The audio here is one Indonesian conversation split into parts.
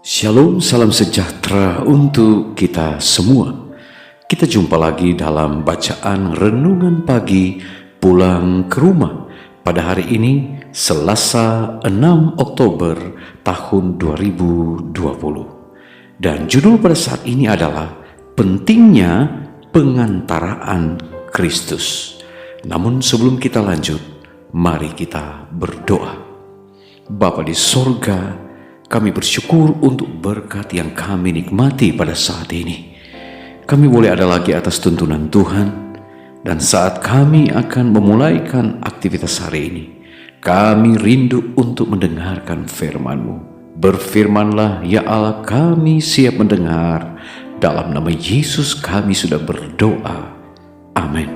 Shalom, salam sejahtera untuk kita semua. Kita jumpa lagi dalam bacaan renungan pagi pulang ke rumah pada hari ini, Selasa 6 Oktober tahun 2020. Dan judul pada saat ini adalah pentingnya pengantaraan Kristus. Namun sebelum kita lanjut, mari kita berdoa. Bapa di sorga, kami bersyukur untuk berkat yang kami nikmati pada saat ini. Kami boleh ada lagi atas tuntunan Tuhan, dan saat kami akan memulaikan aktivitas hari ini, kami rindu untuk mendengarkan firman-Mu. Berfirmanlah ya Allah, kami siap mendengar. Dalam nama Yesus kami sudah berdoa. Amin.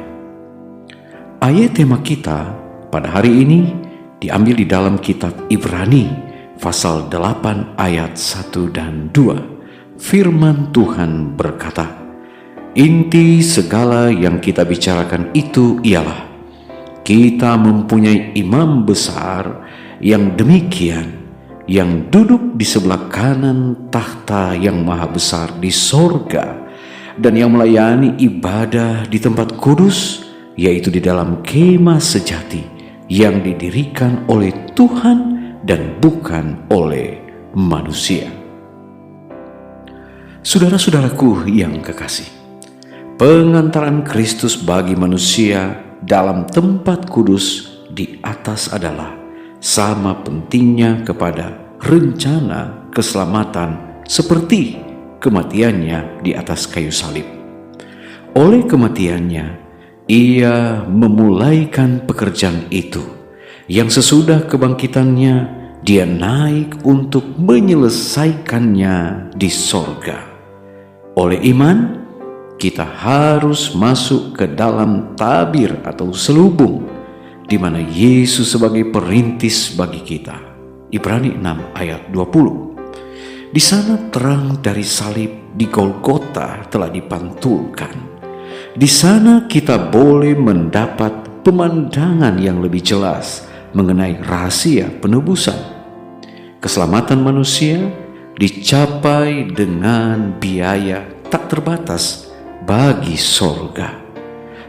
Ayat tema kita pada hari ini diambil di dalam kitab Ibrani pasal 8 ayat 1 dan 2. Firman Tuhan berkata, inti segala yang kita bicarakan itu ialah kita mempunyai imam besar yang demikian, yang duduk di sebelah kanan tahta yang maha besar di sorga, dan yang melayani ibadah di tempat kudus, yaitu di dalam kemah sejati yang didirikan oleh Tuhan dan bukan oleh manusia. Saudara-saudaraku yang kekasih, pengantaran Kristus bagi manusia dalam tempat kudus di atas adalah sama pentingnya kepada rencana keselamatan seperti kematiannya di atas kayu salib. Oleh kematiannya, ia memulaikan pekerjaan itu, yang sesudah kebangkitannya dia naik untuk menyelesaikannya di sorga. Oleh iman, kita harus masuk ke dalam tabir atau selubung, di mana Yesus sebagai perintis bagi kita. Ibrani 6 ayat 20. Di sana terang dari salib di Golgota telah dipantulkan. Di sana kita boleh mendapat pemandangan yang lebih jelas mengenai rahasia penebusan. Keselamatan manusia dicapai dengan biaya tak terbatas bagi sorga.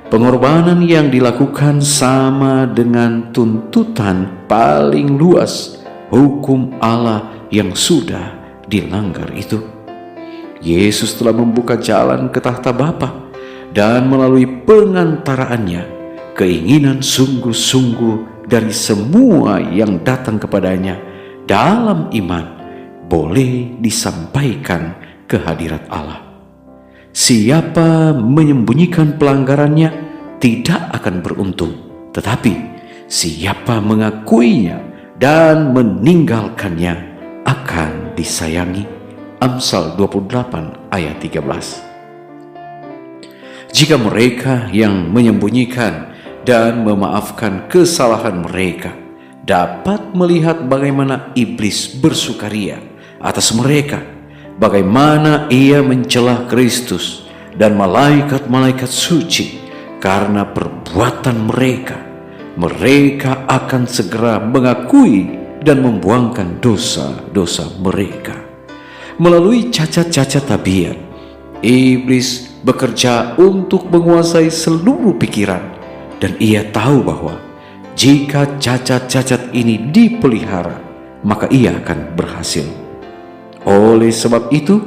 Pengorbanan yang dilakukan sama dengan tuntutan paling luas hukum Allah yang sudah dilanggar itu. Yesus telah membuka jalan ke tahta Bapa, dan melalui pengantaraannya keinginan sungguh-sungguh dari semua yang datang kepadanya dalam iman boleh disampaikan ke hadirat Allah. Siapa menyembunyikan pelanggarannya tidak akan beruntung, tetapi siapa mengakuinya dan meninggalkannya akan disayangi. Amsal 28 ayat 13. Jika mereka yang menyembunyikan dan memaafkan kesalahan mereka dapat melihat bagaimana iblis bersukaria atas mereka, bagaimana ia mencela Kristus dan malaikat-malaikat suci karena perbuatan mereka, mereka akan segera mengakui dan membuangkan dosa-dosa mereka. Melalui cacat-cacat tabiat, iblis bekerja untuk menguasai seluruh pikiran, dan ia tahu bahwa jika cacat-cacat ini dipelihara, maka ia akan berhasil. Oleh sebab itu,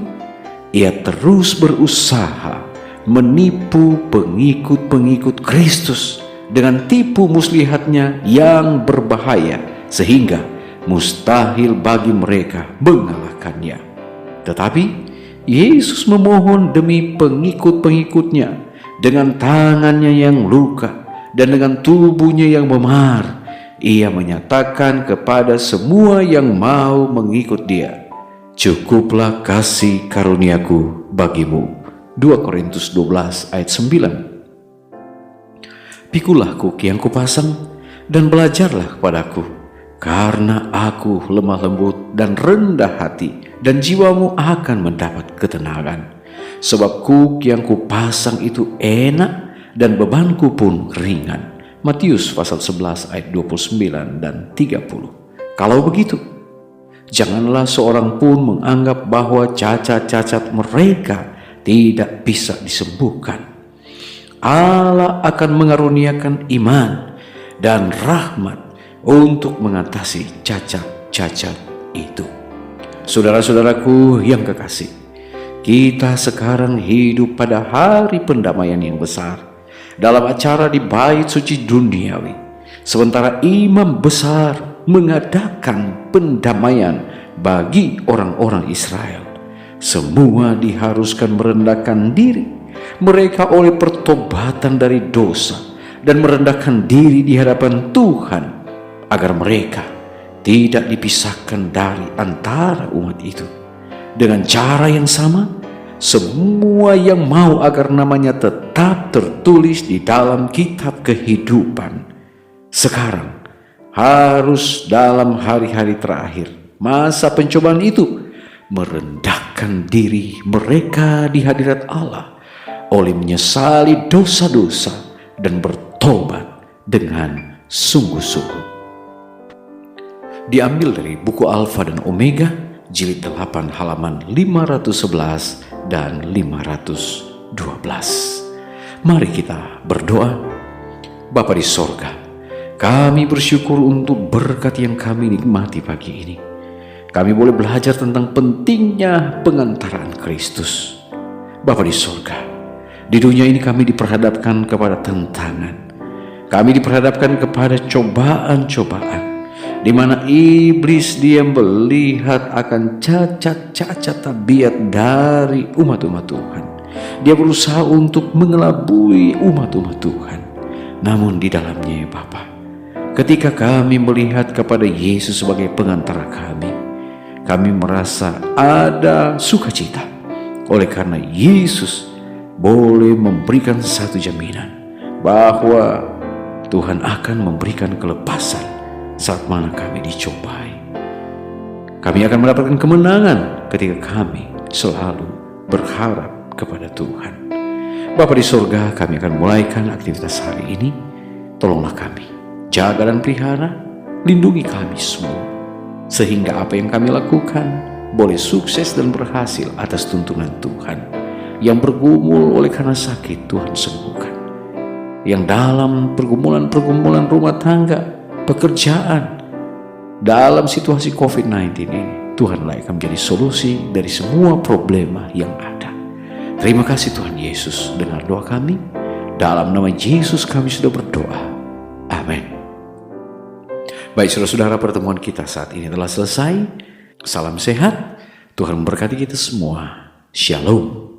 ia terus berusaha menipu pengikut-pengikut Kristus dengan tipu muslihatnya yang berbahaya, sehingga mustahil bagi mereka mengalahkannya. Tetapi Yesus memohon demi pengikut-pengikutnya dengan tangannya yang luka dan dengan tubuhnya yang memar. Ia menyatakan kepada semua yang mau mengikut dia, cukuplah kasih karuniaku bagimu. 2 Korintus 12 ayat 9. Pikulah kuk yang kupasang dan belajarlah kepadaku, karena aku lemah lembut dan rendah hati, dan jiwamu akan mendapat ketenangan. Sebab kuk yang kupasang itu enak dan bebanku pun ringan. Matius pasal 11 ayat 29 dan 30. Kalau begitu, Janganlah seorang pun menganggap bahwa cacat-cacat mereka tidak bisa disembuhkan. Allah akan mengaruniakan iman dan rahmat untuk mengatasi cacat-cacat itu. Saudara-saudaraku yang kekasih, kita sekarang hidup pada hari pendamaian yang besar dalam acara di Bait Suci Duniawi, sementara imam besar mengadakan pendamaian bagi orang-orang Israel. Semua diharuskan merendahkan diri mereka oleh pertobatan dari dosa dan merendahkan diri di hadapan Tuhan agar mereka tidak dipisahkan dari antara umat itu. Dengan cara yang sama, semua yang mau agar namanya tetap tertulis di dalam kitab kehidupan sekarang harus dalam hari-hari terakhir masa pencobaan itu merendahkan diri mereka di hadirat Allah oleh menyesali dosa-dosa dan bertobat dengan sungguh-sungguh. Diambil dari buku Alfa dan Omega, jilid 8 halaman 511 dan 512. Mari kita berdoa. Bapa di sorga, kami bersyukur untuk berkat yang kami nikmati pagi ini. Kami boleh belajar tentang pentingnya pengantaran Kristus. Bapa di sorga, di dunia ini kami diperhadapkan kepada tantangan. Kami diperhadapkan kepada cobaan-cobaan, di mana iblis dia melihat akan cacat-cacat tabiat dari umat-umat Tuhan. Dia berusaha untuk mengelabui umat-umat Tuhan. Namun di dalamnya ya Bapa, ketika kami melihat kepada Yesus sebagai pengantara kami merasa ada sukacita. Oleh karena Yesus boleh memberikan satu jaminan bahwa Tuhan akan memberikan kelepasan saat mana kami dicobai. Kami akan mendapatkan kemenangan ketika kami selalu berharap kepada Tuhan. Bapa di surga, kami akan mulaikan aktivitas hari ini. Tolonglah kami, jaga dan pelihara, lindungi kami semua, sehingga apa yang kami lakukan boleh sukses dan berhasil atas tuntunan Tuhan. Yang bergumul oleh karena sakit, Tuhan sembuhkan. Yang dalam pergumulan rumah tangga, pekerjaan, dalam situasi COVID-19 ini, Tuhanlah akan menjadi solusi dari semua problema yang ada. Terima kasih Tuhan Yesus, dengar doa kami. Dalam nama Yesus kami sudah berdoa. Amin. Baik saudara-saudara, pertemuan kita saat ini telah selesai. Salam sehat, Tuhan memberkati kita semua. Shalom.